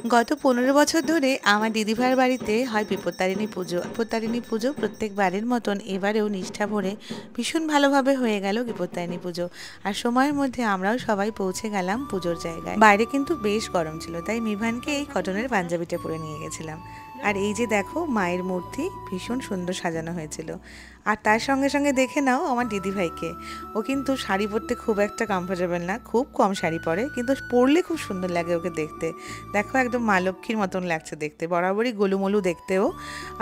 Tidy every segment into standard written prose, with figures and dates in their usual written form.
গত 15 বছর ধরে আমার দিদিভাইয়ের বাড়িতে হয় বিপত্তারিণী পুজো। বিপত্তারিণী পুজো প্রত্যেকবারের মতন এবারেও নিষ্ঠা ভরে ভীষণ ভালোভাবে হয়ে গেল বিপত্তারিণী পুজো। আর সময়ের মধ্যে আমরাও সবাই পৌঁছে গেলাম পুজোর জায়গায়। বাইরে কিন্তু বেশ গরম ছিল, তাই মিভানকে এই কটনের পাঞ্জাবিটা পরে নিয়ে গেছিলাম। আর এই যে দেখো মায়ের মূর্তি ভীষণ সুন্দর সাজানো হয়েছিল। আর তার সঙ্গে সঙ্গে দেখে নাও আমার দিদিভাইকে, ও কিন্তু শাড়ি পরতে খুব একটা কমফোর্টেবল না, খুব কম শাড়ি পরে, কিন্তু পরলে খুব সুন্দর লাগে ওকে দেখতে। দেখো একদম মা লক্ষ্মীর মতন লাগছে দেখতে, বরাবরই গোলুমলু দেখতেও,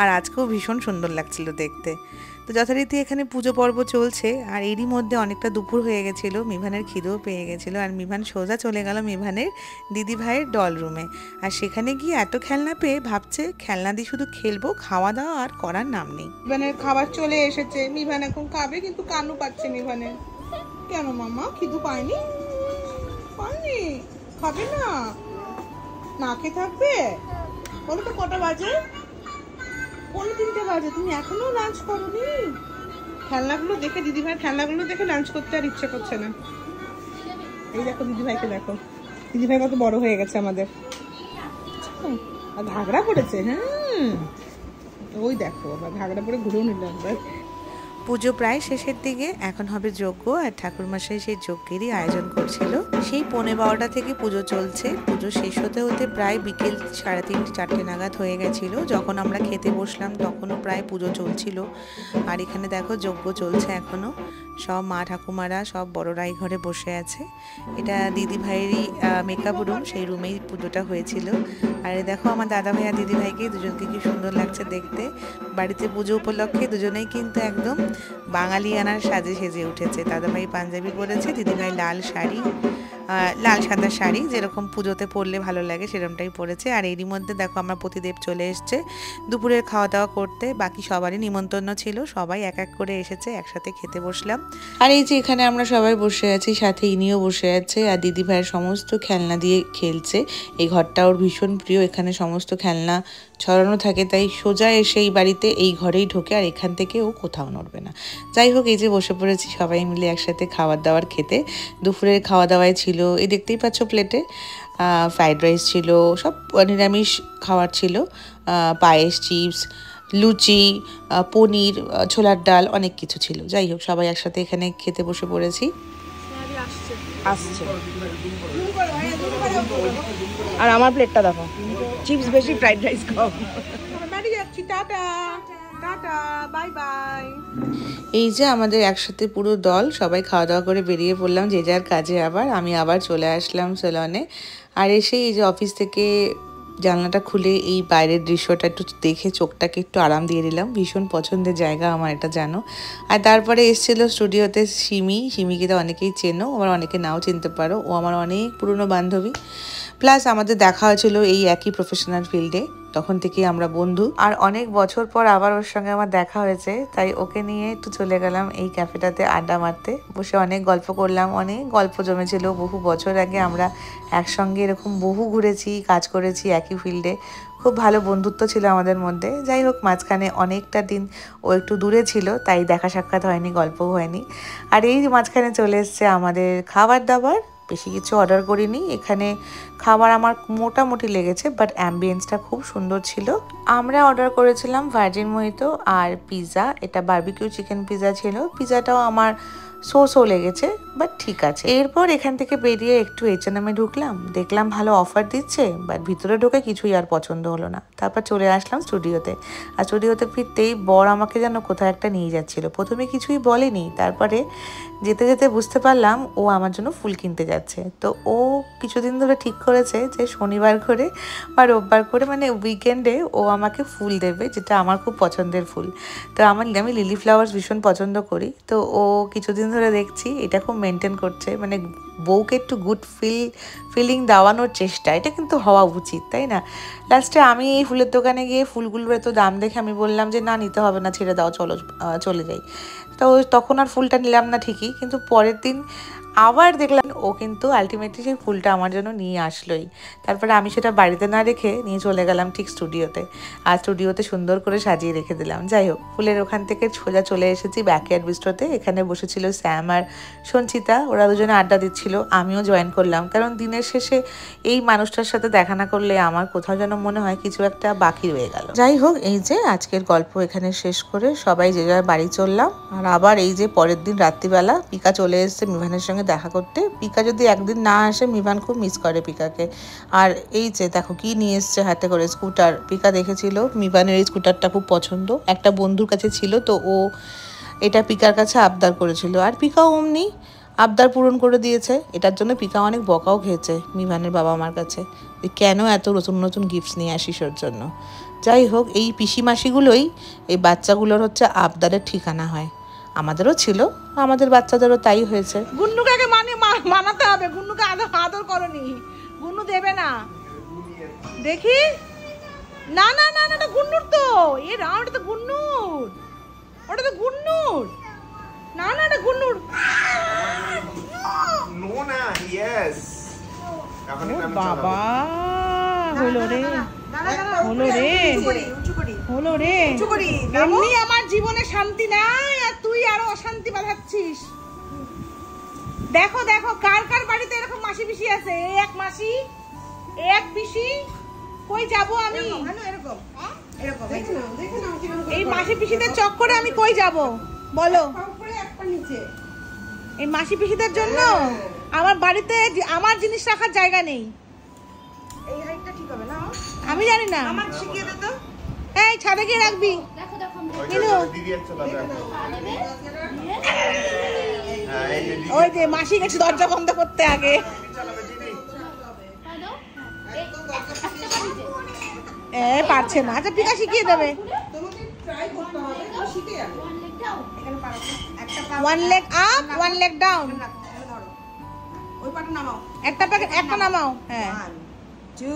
আর আজকেও ভীষণ সুন্দর লাগছিল দেখতে। তো যথারীতি এখানে পুজো পর্ব চলছে, আর এরই মধ্যে অনেকটা দুপুর হয়ে গেছিলো, মিভানের খিদেও পেয়ে গেছিলো, আর মিভান সোজা চলে গেল মিভানের দিদিভাইয়ের ডল রুমে। আর সেখানে গিয়ে এত খেলনা পেয়ে ভাবছে খেলনা দিয়ে শুধু খেলবো, খাওয়া দাওয়া আর করার নাম নেই। মিভানের খাবার চলে এসেছে, মিভান এখন খাবে, কিন্তু কানু পাচ্ছে মিভানের। কেন মামা, খিদু পায়নি? পায়নি, খাবে না? না খেয়ে থাকবে? বলো তো কটা বাজে? 3:30 বাজে, তুমি এখনো লাঞ্চ করোনি? খেলনাগুলো দেখে, দিদিভাইয়ের খেলনাগুলো দেখে লাঞ্চ করতে আর ইচ্ছে করছে না। এই দেখো দিদিভাইকে দেখো, দিদিভাই কত বড় হয়ে গেছে আমাদের। আর ঘাগড়া পড়েছে, হ্যাঁ ওই দেখো আবার ঘাগড়া পরে ঘুরেও নিলাম। পুজো প্রায় শেষের দিকে, এখন হবে যজ্ঞ, আর ঠাকুরমশাই সেই যজ্ঞেরই আয়োজন করছিল। সেই 12:15 থেকে পুজো চলছে। পুজো শেষ হতে হতে প্রায় বিকেল 3:30-4টে নাগাদ হয়ে গেছিল। যখন আমরা খেতে বসলাম তখনও প্রায় পুজো চলছিল। আর এখানে দেখো যজ্ঞ চলছে এখনও, সব মা ঠাকুমারা সব বড়রাই ঘরে বসে আছে। এটা দিদি ভাইয়েরই মেকআপ রুম, সেই রুমেই পুজোটা হয়েছিল। আর দেখো আমার দাদা ভাই আর দিদি ভাইকে দুজনকে কি সুন্দর লাগছে দেখতে। বাড়িতে পুজো উপলক্ষে দুজনেই কিন্তু একদম বাঙালিয়ানার সাজে সেজে উঠেছে। দাদাভাই পাঞ্জাবি পরেছে, দিদিভাই লাল শাড়ি, লাল সাদা শাড়ি যেরকম পুজোতে পরলে ভালো লাগে সেরকমটাই পরেছে। আর এরই মধ্যে দেখো আমার পতিদেব চলে এসছে দুপুরের খাওয়া দাওয়া করতে। বাকি সবারই নিমন্ত্রণ ছিল, সবাই এক এক করে এসেছে, একসাথে খেতে বসলাম। আর এই যে এখানে আমরা সবাই বসে আছি, সাথে ইনিও বসে আছে, আর দিদি ভাইয়ের সমস্ত খেলনা দিয়ে খেলছে। এই ঘরটা ওর ভীষণ প্রিয়, এখানে সমস্ত খেলনা ছড়ানো থাকে, তাই সোজা এসে এই বাড়িতে এই ঘরেই ঢোকে, আর এখান থেকে ও কোথাও নড়বে না। যাই হোক, এই যে বসে পড়েছি সবাই মিলে একসাথে খাবার দাবার খেতে। দুপুরের খাওয়া দাওয়ায় ছিল, এই দেখতেই পাচ্ছ প্লেটে ফ্রাইড রাইস ছিল, সব নিরামিষ খাবার ছিল, পায়েস, চিপস, লুচি, পনির, ছোলার ডাল, অনেক কিছু ছিল। যাই হোক, সবাই একসাথে এখানে খেতে বসে পড়েছি। আসছে আর আমার প্লেটটা দেখো, চিপস বেশি, ফ্রাইড রাইস কম। বাড়ি যাচ্ছি, টাটা টাটা, বাই বাই। এই যে আমাদের একসাথে পুরো দল সবাই খাওয়া দাওয়া করে বেরিয়ে পড়লাম যে যার কাজে। আমি আবার চলে আসলাম সেলনে। আর এসে এই যে অফিস থেকে জানলাটা খুলে এই বাইরের দৃশ্যটা একটু দেখে চোখটাকে একটু আরাম দিয়ে দিলাম। ভীষণ পছন্দের জায়গা আমার এটা, জানো। আর তারপরে এসেছিল স্টুডিওতে সিমিকে তো অনেকেই চেনো, আবার অনেকে নাও চিনতে পারো। ও আমার অনেক পুরনো বান্ধবী, প্লাস আমাদের দেখা হয়েছিল এই একই প্রফেশনাল ফিল্ডে, তখন থেকেই আমরা বন্ধু। আর অনেক বছর পর আবার ওর সঙ্গে আমার দেখা হয়েছে, তাই ওকে নিয়ে একটু চলে গেলাম এই ক্যাফেটাতে আড্ডা মারতে। বসে অনেক গল্প করলাম, অনেক গল্প জমেছিল। বহু বছর আগে আমরা একসঙ্গে এরকম বহু ঘুরেছি, কাজ করেছি একই ফিল্ডে, খুব ভালো বন্ধুত্ব ছিল আমাদের মধ্যে। যাই হোক, মাঝখানে অনেকটা দিন ও একটু দূরে ছিল, তাই দেখা সাক্ষাৎ হয়নি, গল্পও হয়নি। আর এই মাঝখানে চলে এসছে আমাদের খাবার দাবার। বেশি কিছু অর্ডার করিনি, এখানে খাবার আমার মোটামুটি লেগেছে, বাট অ্যাম্বিয়েন্সটা খুব সুন্দর ছিল। আমরা অর্ডার করেছিলাম ভার্জিন মোহিতো আর পিৎজা, এটা বারবিকিউ চিকেন পিৎজা ছিল। পিৎজাটাও আমার সো লেগেছে, বাট ঠিক আছে। এরপর এখান থেকে বেরিয়ে একটু H&M ঢুকলাম, দেখলাম ভালো অফার দিচ্ছে, বাট ভিতরে ঢুকে কিছুই আর পছন্দ হলো না। তারপর চলে আসলাম স্টুডিওতে। আর স্টুডিওতে ফিরতেই বর আমাকে যেন কোথাও একটা নিয়ে যাচ্ছিল। প্রথমে কিছুই বলেনি, তারপরে যেতে যেতে বুঝতে পারলাম ও আমার জন্য ফুল কিনতে যাচ্ছে। তো ও কিছুদিন ধরে ঠিক করেছে যে শনিবার করে বা রোববার করে, মানে উইকেন্ডে, ও আমাকে ফুল দেবে, যেটা আমার খুব পছন্দের ফুল। তো আমি লিলি ফ্লাওয়ার্স ভীষণ পছন্দ করি, তো ও কিছুদিন ধরে দেখছি এটা খুব মেনটেন করছে, মানে বউকে একটু গুড ফিলিং দেওয়ানোর চেষ্টা। এটা কিন্তু হওয়া উচিত, তাই না? লাস্টে আমি এই ফুলের দোকানে গিয়ে ফুলগুলোর এত দাম দেখে আমি বললাম যে না, নিতে হবে না, ছেড়ে দাও, চলে যাই। তো তখন আর ফুলটা নিলাম না ঠিকই, কিন্তু পরের দিন আবার দেখলাম ও কিন্তু আলটিমেটলি সেই ফুলটা আমার জন্য নিয়ে আসলোই। তারপরে আমি সেটা বাড়িতে না রেখে নিয়ে চলে গেলাম ঠিক স্টুডিওতে, আর স্টুডিওতে সুন্দর করে সাজিয়ে রেখে দিলাম। যাই হোক, ফুলের ওখান থেকে সোজা চলে এসেছি ব্যাকয়ার্ড বিস্ট্রোতে। এখানে বসেছিল স্যাম আর সঞ্চিতা, ওরা দুজনে আড্ডা দিচ্ছিল, আমিও জয়েন করলাম। কারণ দিনের শেষে এই মানুষটার সাথে দেখা না করলে আমার কোথাও যেন মনে হয় কিছু একটা বাকি রয়ে গেল। যাই হোক, এই যে আজকের গল্প এখানে শেষ করে সবাই যে যার বাড়ি চললাম। আর আবার এই যে পরের দিন রাত্রিবেলা পিকা চলে এসেছে মিভানের সঙ্গে দেখা করতে। পিকা যদি একদিন না আসে মিভান খুব মিস করে পিকাকে। আর এই যে দেখো কি নিয়ে এসছে হাতে করে, স্কুটার। পিকা দেখেছিল মিভানের এই স্কুটারটা খুব পছন্দ, একটা বন্ধুর কাছে ছিল, তো ও এটা পিকার কাছে আবদার করেছিল, আর পিকাও অমনি আবদার পূরণ করে দিয়েছে। এটার জন্য পিকা অনেক বকাও খেয়েছে মিভানের বাবা মার কাছে, কেন এত নতুন নতুন গিফটস নিয়ে আসিস ওর জন্য। যাই হোক, এই পিসি মাসিগুলোই এই বাচ্চাগুলোর হচ্ছে আবদারের ঠিকানা হয়। আমাদেরও ছিল, আমাদের বাচ্চাদেরও তাই হয়েছে। গুন্নুকে আগে মানাতে হবে, গুন্নুকে আদর করনি, গুন্নু দেবে না। দেখি, না না না না, এটা গুন্নুর তো, এ রাম, এটা তো গুন্নুর, ওটা তো গুন্নুর, না না এটা গুন্নুর। নো না, ইয়েস। বাবা, হলো রে, হলো রে, হলো রে। এমনি আমার জীবনে শান্তি নাই, আর তুই আরো অশান্তি বাঁধাচ্ছিস। দেখো দেখো, কার কার বাড়িতে এরকম মাসি পিসি আছে? এই এক মাসি, এক পিসি, কই যাব আমি? এই মাসি পিসিদের চক্করে আমি কই যাব বলো? এই মাসি পিসিদের জন্য আমার বাড়িতে আমার জিনিস রাখার জায়গা নেই। এই হাইটটা ঠিক হবে না? আমি জানি না, আমার শিখিয়ে দে তো। এই ছাদে গিয়ে রাখবি। দেখো দেখো মিনু, ওই যে মাসি গেছে দরজা বন্ধ করতে আগে। পারছে না, আচ্ছা পিকা শিখিয়ে দেবে। One leg up, one leg down, একটা প্যাকেট একটা নামাও। হ্যাঁ, 2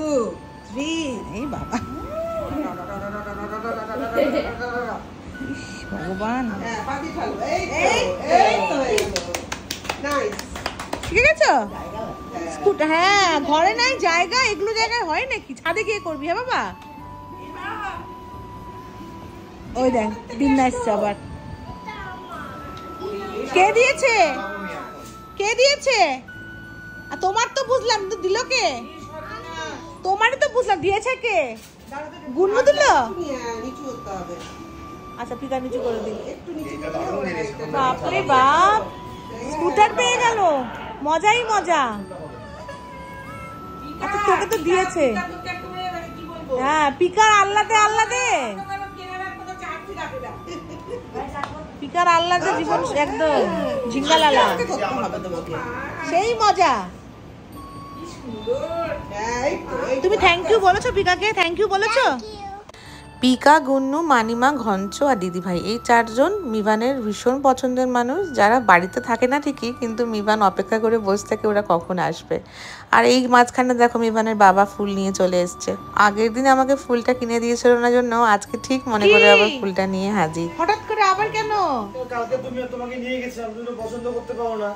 3, এই বাবা ভগবান, শিখে গেছো? স্কুটার, হ্যাঁ ঘরে নাই জায়গা, এগুলো জায়গায় হয় নাকি? ছাদে গিয়ে করবি? হ্যাঁ বাবা। ওই দেখ দিন আসছে আবার। কে দিয়েছে? কে দিয়েছে? আর তোমার তো বুঝলাম, তো দিল কে? তোমারই তো বুঝলাম, দিয়েছে কে? গুন্নু দিল? আচ্ছা পিকা নিচু করে দিই। বাপরে বাপ, স্কুটার পেয়ে গেল, মজাই মজা। আচ্ছা তোকে তো দিয়েছে। হ্যাঁ, পিকার আল্লাদে আল্লাদে, পিকার আল্লাদে জীবন একদম ঝিঙ্গালালা, সেই মজা। তুমি থ্যাংক ইউ বলেছো পিকাকে? থ্যাংক ইউ বলেছো? পিকা, গুন্নু, মানিমা, ঘঞ্চ আর দিদিভাই, এই চারজন মিভানের ভীষণ পছন্দের মানুষ, যারা বাড়িতে থাকে না ঠিকই, কিন্তু মিভান অপেক্ষা করে বসে থাকে ওরা কখন আসবে। আর এই মাঝখানে দেখো মিভানের বাবা ফুল নিয়ে চলে এসছে। আগের দিন আমাকে ফুলটা কিনে দিয়েছিল না জন্য আজকে ঠিক মনে করে আবার ফুলটা নিয়ে হাজির। হঠাৎ করে আবার কেন? কালকে তুমি তোমাকে নিয়ে গেছিলাম, তুমি তো পছন্দ করতে পারো না,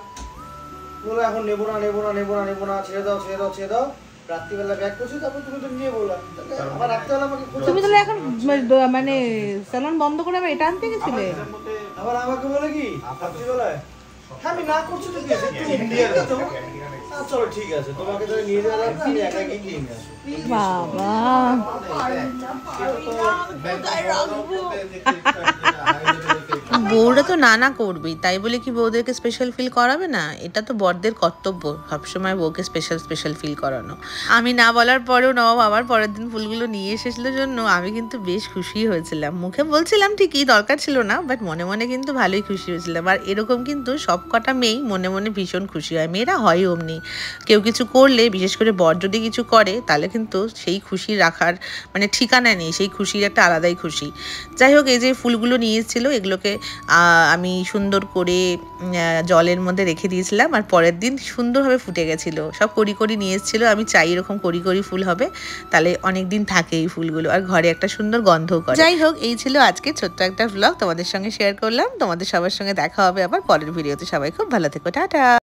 বলো এখন নেবো না নেবো না নেবো না নেবো না, ছেড়ে দাও ছেড়ে দাও ছেড়ে দাও। রাত্রিবেলা ব্যাক করছি, তারপর তুমি তো নিয়ে বললা, আবার রাত্রিবেলা আমাকে তুমি তাহলে এখন মানে স্যালন বন্ধ করে আবার এটা আনতে গেছিলে? আবার আমাকে বলে কি রাত্রিবেলায়? আমি না করছি তো চলো ঠিক আছে, তোমাকে তো নিয়ে যাওয়া লাগবে, আমি একা গিয়ে নিয়ে আসবো। বাবা বউরা তো নানা করবেই, তাই বলে কি বউদেরকে স্পেশাল ফিল করাবে না? এটা তো বরদের কর্তব্য সবসময় বউকে স্পেশাল ফিল করানো। আমি না বলার পরেও নবাব আবার পরের দিন ফুলগুলো নিয়ে এসেছিল জন্য আমি কিন্তু বেশ খুশি হয়েছিলাম। মুখে বলছিলাম ঠিকই, দরকার ছিল না, বাট মনে মনে কিন্তু ভালোই খুশি হয়েছিলাম। আর এরকম কিন্তু সব কটা মেয়েই মনে মনে ভীষণ খুশি হয়, মেয়েরা হয় অমনি। কেউ কিছু করলে, বিশেষ করে বর যদি কিছু করে, তাহলে কিন্তু সেই খুশি রাখার মানে ঠিকানা নেই, সেই খুশির একটা আলাদাই খুশি। যাই হোক, এই যে ফুলগুলো নিয়ে এসেছিলো এগুলোকে আমি সুন্দর করে জলের মধ্যে রেখে দিয়েছিলাম, আর পরের দিন সুন্দরভাবে ফুটে গেছিলো। সব কড়ি নিয়ে এসেছিলো, আমি চাই এরকম কড়ি ফুল হবে, তাহলে অনেক দিন থাকে এই ফুলগুলো, আর ঘরে একটা সুন্দর গন্ধও করে। যাই হোক, এই ছিল আজকে ছোট্ট একটা ব্লগ তোমাদের সঙ্গে শেয়ার করলাম। তোমাদের সবার সঙ্গে দেখা হবে আবার পরের ভিডিওতে। সবাই খুব ভালো থেকো, টাটা।